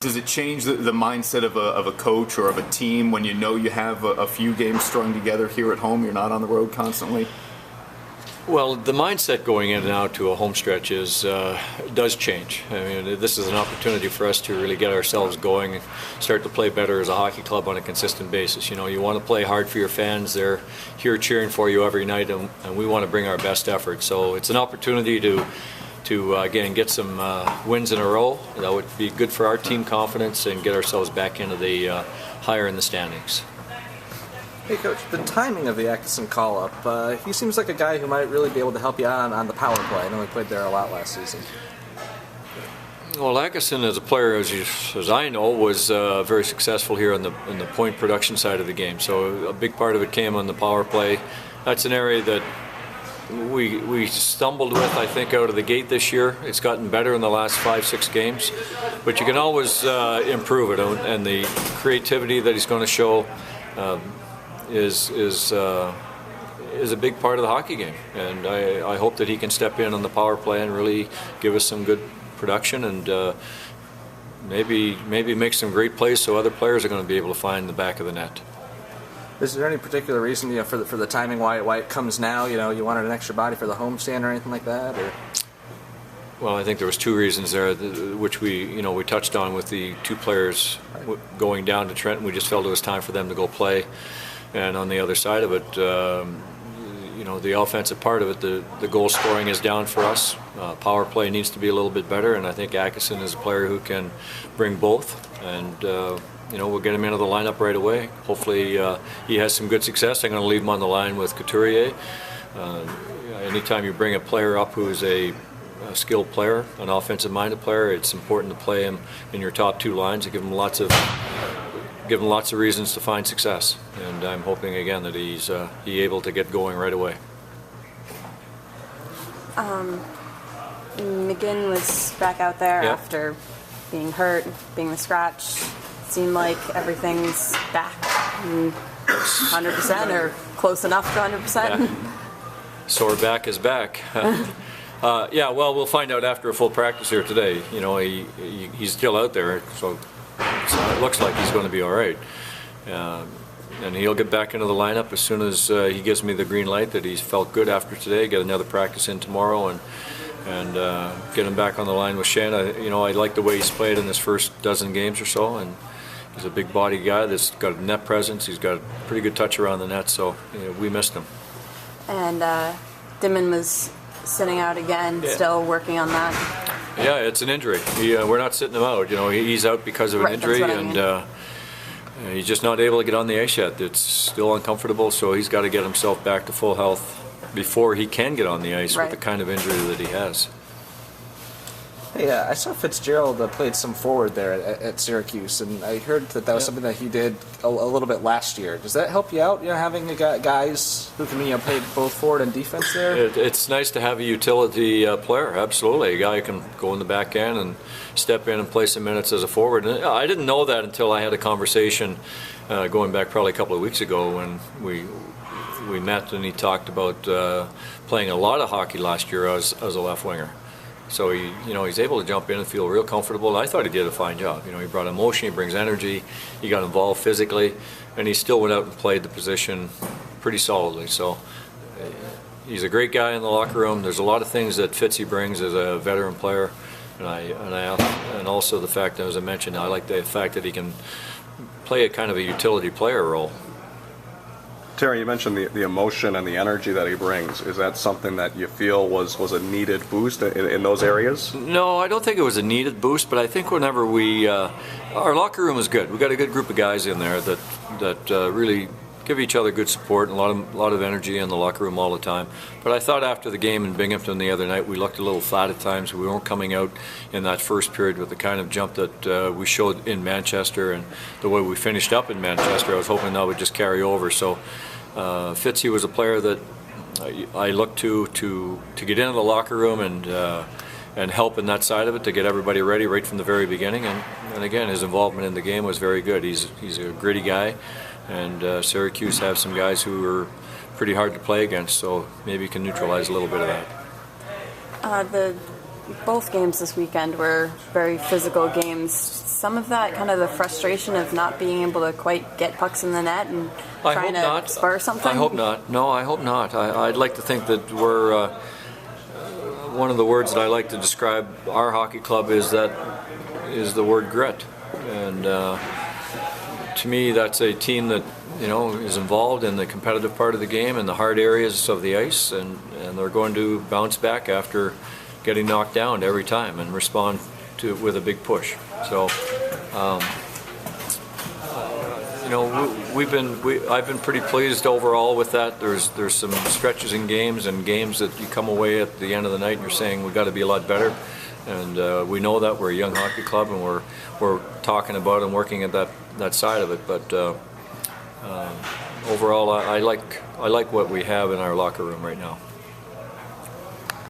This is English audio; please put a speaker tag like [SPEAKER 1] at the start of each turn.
[SPEAKER 1] Does it change the mindset of a coach or of a team when you know you have a few games strung together here at home? You're not on the road constantly?
[SPEAKER 2] Well, the mindset going in and out to a home stretch does change. I mean, this is an opportunity for us to really get ourselves going and start to play better as a hockey club on a consistent basis. You know, you want to play hard for your fans. They're here cheering for you every night, and we want to bring our best effort. So it's an opportunity to again get some wins in a row. That would be good for our team confidence and get ourselves back into the higher in the standings.
[SPEAKER 3] Hey Coach, the timing of the Akeson call-up, he seems like a guy who might really be able to help you out on the power play. I know he played there a lot last season.
[SPEAKER 2] Well, Akeson as a player, as I know, was very successful here in the point production side of the game. So a big part of it came on the power play. That's an area that we stumbled with, I think, out of the gate this year. It's gotten better in the last 5-6 games, but you can always improve it. And the creativity that he's going to show is a big part of the hockey game. And I hope that he can step in on the power play and really give us some good production and maybe make some great plays so other players are going to be able to find the back of the net.
[SPEAKER 3] Is there any particular reason, for the timing why it comes now? You wanted an extra body for the homestand or anything like that, or?
[SPEAKER 2] Well, I think there was two reasons there, which we touched on with the two players going down to Trenton. We just felt it was time for them to go play, and on the other side of it, the offensive part of it, the goal scoring is down for us. Power play needs to be a little bit better, and I think Akeson is a player who can bring both. And we'll get him into the lineup right away. Hopefully he has some good success. I'm going to leave him on the line with Couturier. Anytime you bring a player up who is a skilled player, an offensive-minded player, it's important to play him in your top two lines and give him lots of reasons to find success. And I'm hoping again that he's able to get going right away.
[SPEAKER 4] McGinn was back out there after being hurt, being the scratch. Seemed like everything's back 100% or close enough to 100%.
[SPEAKER 2] Yeah. Sore back is back. Well, we'll find out after a full practice here today. He's still out there, so it looks like he's going to be all right. And he'll get back into the lineup as soon as he gives me the green light that he's felt good after today. Get another practice in tomorrow and get him back on the line with Shane. I like the way he's played in his first dozen games or so, and he's a big body guy that's got a net presence. He's got a pretty good touch around the net, so we missed him. And
[SPEAKER 4] Dimon was sitting out again, still working on that.
[SPEAKER 2] Yeah, it's an injury. We're not sitting him out. He's out because of an injury, and he's just not able to get on the ice yet. It's still uncomfortable, so he's got to get himself back to full health before he can get on the ice with the kind of injury that he has.
[SPEAKER 3] Hey, I saw FitzGerald played some forward there at Syracuse, and I heard that was something that he did a little bit last year. Does that help you out, having guys who can play both forward and defense there?
[SPEAKER 2] It's nice to have a utility player, absolutely. A guy who can go in the back end and step in and play some minutes as a forward. And I didn't know that until I had a conversation going back probably a couple of weeks ago when we met, and he talked about playing a lot of hockey last year as a left winger. So he's able to jump in and feel real comfortable. And I thought he did a fine job. He brought emotion, he brings energy, he got involved physically, and he still went out and played the position pretty solidly. So he's a great guy in the locker room. There's a lot of things that Fitzy brings as a veteran player, and also the fact that, as I mentioned, I like the fact that he can play a kind of a utility player role.
[SPEAKER 5] Terry, you mentioned the emotion and the energy that he brings. Is that something that you feel was a needed boost in those areas?
[SPEAKER 2] No, I don't think it was a needed boost, but I think whenever our locker room is good. We've got a good group of guys in there that really give each other good support and a lot of energy in the locker room all the time. But I thought after the game in Binghamton the other night, we looked a little flat at times. We weren't coming out in that first period with the kind of jump that we showed in Manchester, and the way we finished up in Manchester. I was hoping that would just carry over. So Fitzy was a player that I looked to get into the locker room and help in that side of it, to get everybody ready right from the very beginning. And again, his involvement in the game was very good. He's a gritty guy, and Syracuse have some guys who are pretty hard to play against, so maybe you can neutralize a little bit of that.
[SPEAKER 4] Both games this weekend were very physical games. some of that kind of the frustration of not being able to quite get pucks in the net and trying to spur something?
[SPEAKER 2] I hope not. No, I hope not. I'd like to think that we're one of the words that I like to describe our hockey club is the word grit, and to me that's a team that is involved in the competitive part of the game and the hard areas of the ice, and they're going to bounce back after getting knocked down every time and respond to it with a big push. So, I've been pretty pleased overall with that. There's some stretches in games and games that you come away at the end of the night and you're saying we've got to be a lot better, and we know that we're a young hockey club and we're talking about and working at that side of it. But overall, I like what we have in our locker room right now.